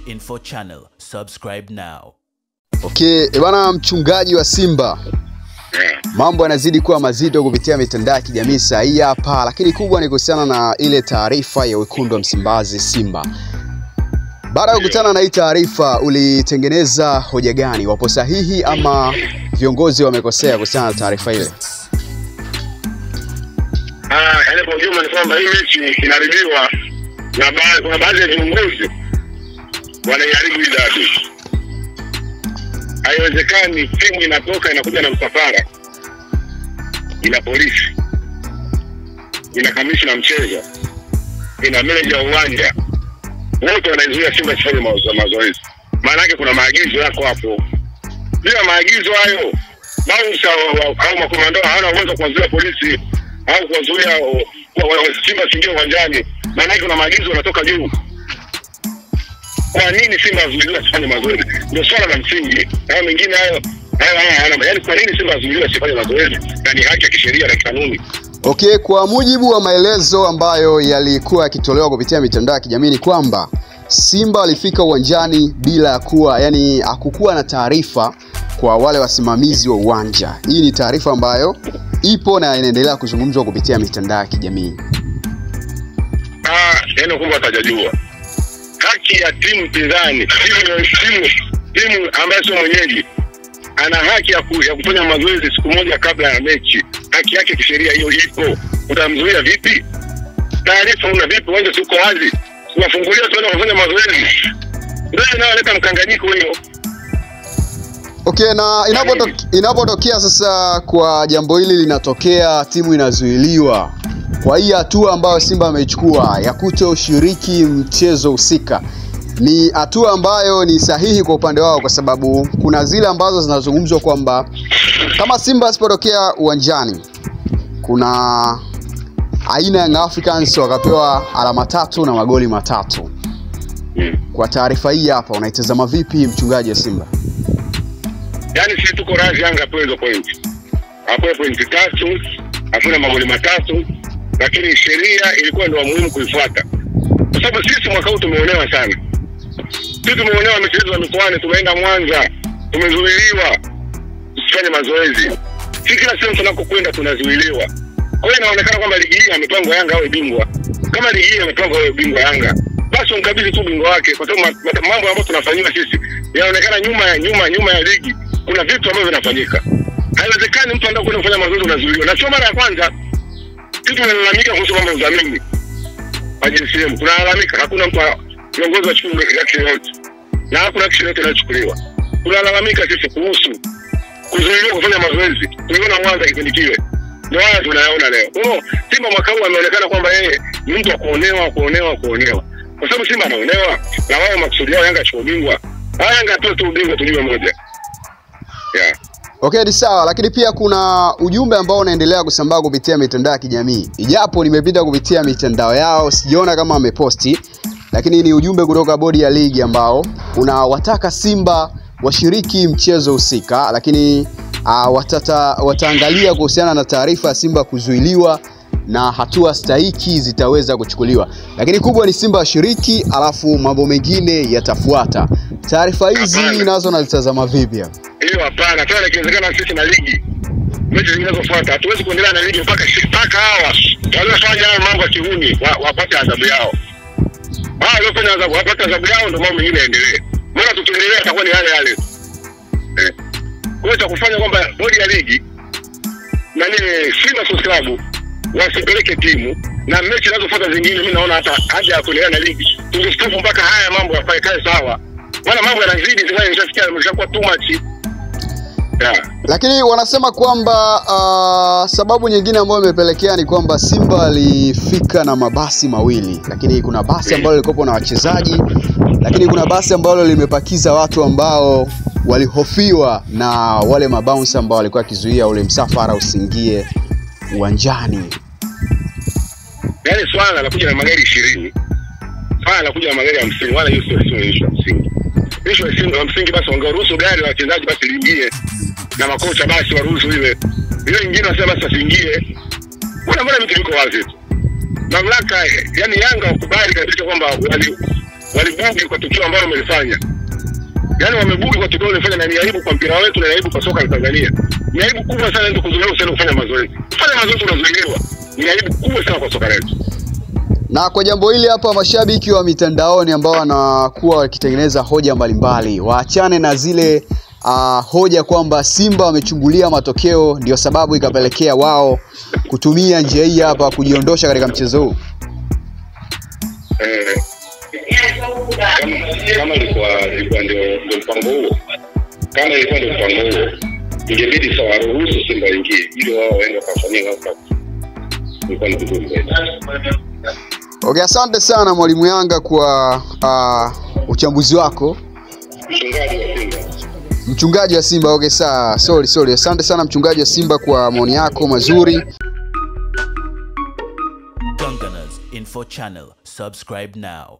Info Channel. Subscribe now. Okay, bwana mchungaji wa Simba. Mambo yanazidi kuwa mazito kupitia mitandao ya kijamii hii hapa, lakini kubwa ni kuhusiana na ile taarifa ya wekundu wa Msimbazi Simba. Baada ya kukutana na hii taarifa, ulitengeneza hoja gani? Wapo sahihi ama viongozi wamekosea kuhusiana na taarifa ile? Yaani kwa ujumla ni kwamba hii mechi inaharibiwa na kuna baadhi ya viongozi wanaiharibu hii dabi. Haiwezekani timu inatoka inakuja na msafara, ina polisi, ina kamishna mchezo, ina meneja wa uwanja, wote wanaizuia Simba isifanye mazoezi. Maana yake kuna maagizo yako hapo. Bila maagizo hayo, bouncer au makomando hawana uwezo kuwazuia polisi au kuwazuia Simba siingie uwanjani. Maana yake kuna maagizo yanatoka juu. Kwa nini Simba azuiliwe asifanye mazoezi? Ndio swala la msingi. Haya mengine hayo yaani kwa nini Simba azuiliwe asifanye mazoezi? Na ni haki ya kisheria na kanuni. Okay, kwa mujibu wa maelezo ambayo yalikuwa yakitolewa kupitia mitandao ya kijamii ni kwamba Simba walifika uwanjani bila kuwa, yani hakukuwa na taarifa kwa wale wasimamizi wa uwanja. Hii ni taarifa ambayo ipo na inaendelea kuzungumzwa kupitia mitandao ya kijamii. Yaani kumbe atajajua. Haki ya timu pinzani, timu ambayo sio mwenyeji ana haki ya kufanya mazoezi siku moja kabla ya mechi. Haki yake kisheria hiyo ipo. Utamzuia vipi? Taarifa una vipi? Uwanja uko wazi. Unafungulia tu kufanya mazoezi. Ndio inaleta mkanganyiko hiyo. Okay, na inapotokea sasa kwa jambo hili linatokea, timu inazuiliwa, kwa hii hatua ambayo Simba amechukua ya kutoshiriki mchezo husika, ni hatua ambayo ni sahihi kwa upande wao, kwa sababu kuna zile ambazo zinazungumzwa kwamba kama Simba asipotokea uwanjani, kuna aina ya Africans wakapewa alama 3 na magoli 3. Kwa taarifa hii hapa unaitazama vipi mchungaji wa Simba? Yaani sisi tuko radhi Yanga apewe hizo pointi. Apewe pointi 3, afuna magoli 3, lakini sheria ilikuwa ndio muhimu kuifuata. Kwa sababu sisi mwaka huu tumeonewa sana. Sisi tumeonewa michezo ya mikoani, tumeenda Mwanza, tumezuiliwa tusifanye mazoezi. Sisi kila sehemu tunakokwenda tunazuiliwa. Kwa hiyo inaonekana kwamba ligi hii amepangwa Yanga awe bingwa. Kama ligi hii amepangwa awe bingwa Yanga, basi mkabidhi tu bingwa wake, kwa sababu mambo ambayo tunafanywa sisi yanaonekana nyuma ya ligi kuna vitu ambavyo vinafanyika. Haiwezekani mtu anataka kwenda kufanya mazoezi unazuiliwa. Na sio mara ya kwanza sisi tunalalamika kuhusu mambo ya udhamini. JCM tunalalamika, hakuna mtu viongozi wa chukua action yote. Na hakuna action yote inachukuliwa. Tunalalamika sisi kuhusu kuzuiliwa kufanya mazoezi. Tuliona Mwanza kipindi kile. Ndio haya tunayaona leo. Simba mwaka huu ameonekana kwamba yeye ni mtu wa kuonewa. Kwa sababu Simba anaonewa na wao makusudi yao Yanga achukue bingwa. Yanga atoe tu bingwa tuliwe moja. Yeah. Okay, ni sawa, lakini pia kuna ujumbe ambao unaendelea kusambaa kupitia mitandao ya kijamii. Ijapo nimepita kupitia mitandao yao, sijaona kama wameposti, lakini ni ujumbe kutoka bodi ya ligi ambao unawataka Simba washiriki mchezo husika, lakini wataangalia kuhusiana na taarifa ya Simba kuzuiliwa na hatua stahiki zitaweza kuchukuliwa. Lakini kubwa ni Simba washiriki, alafu mambo mengine yatafuata. Taarifa hizi nazo nalitazama vipi hapa? Hiyo hapana, tena ikiwezekana sisi na ligi mechi zinazofuata hatuwezi kuendelea na ligi mpaka hawa waliofanya mambo ya kihuni wapate adhabu yao. Waliofanya adhabu wapate adhabu yao, ndio mambo mengine yaendelee. Mbona tukiendelea itakuwa ni yale. Kwa hiyo kufanya kwamba bodi ya ligi na Simba Sports Club wasipeleke timu na mechi zinazofuata zingine, mimi naona hata haja ya kuendelea na ligi. Tungestop mpaka haya mambo yakae sawa. Maana mambo yanazidi sasa, nishasikia yameshakuwa too much. Yeah. Lakini wanasema kwamba sababu nyingine ambayo imepelekea ni kwamba Simba alifika na mabasi mawili, lakini kuna basi ambalo lilikuwa na wachezaji, lakini kuna basi ambalo limepakiza watu ambao walihofiwa na wale mabouncer ambao walikuwa kizuia ule msafara usiingie uwanjani. Yaani swala la kuja na magari 20, swala la kuja na magari 50, wala hiyo sio issue ya msingi. Issue ya msingi basi wangeruhusu gari la wachezaji basi liingie, na makocha basi waruhusu ile nyingine wasema basi asiingie. Mbona vitu viko wazi tu. Mamlaka yani Yanga wakubali kabisa kwamba walibugi kwa tukio ambalo wamelifanya. Yaani wamebugi kwa tukio walifanya, na ni aibu kwa mpira wetu na ni aibu kwa soka la Tanzania. Ni aibu kubwa sana ndio kuzuia useni kufanya mazoezi. Fanya mazoezi unazuiliwa. Ni aibu kubwa sana kwa soka letu. Na kwa jambo hili hapa, mashabiki wa mitandaoni ambao wanakuwa wakitengeneza hoja mbalimbali, waachane na zile hoja kwamba Simba wamechungulia matokeo ndio sababu ikapelekea wao kutumia njia hii hapa kujiondosha katika mchezo huu. Kama ilikuwa ndio mpango huo, kama ilikuwa ndio mpango huo, ingebidi sawa ruhusu Simba ingie ili wao waende kufanyia kazi. Ilikuwa ni vizuri. Okay, asante sana Mwalimu Yanga kwa uchambuzi wako. Mchungaji wa Simba. Okay, sawa. Sorry. Asante sana mchungaji wa Simba kwa maoni yako mazuri. Gungunners Info Channel. Subscribe now.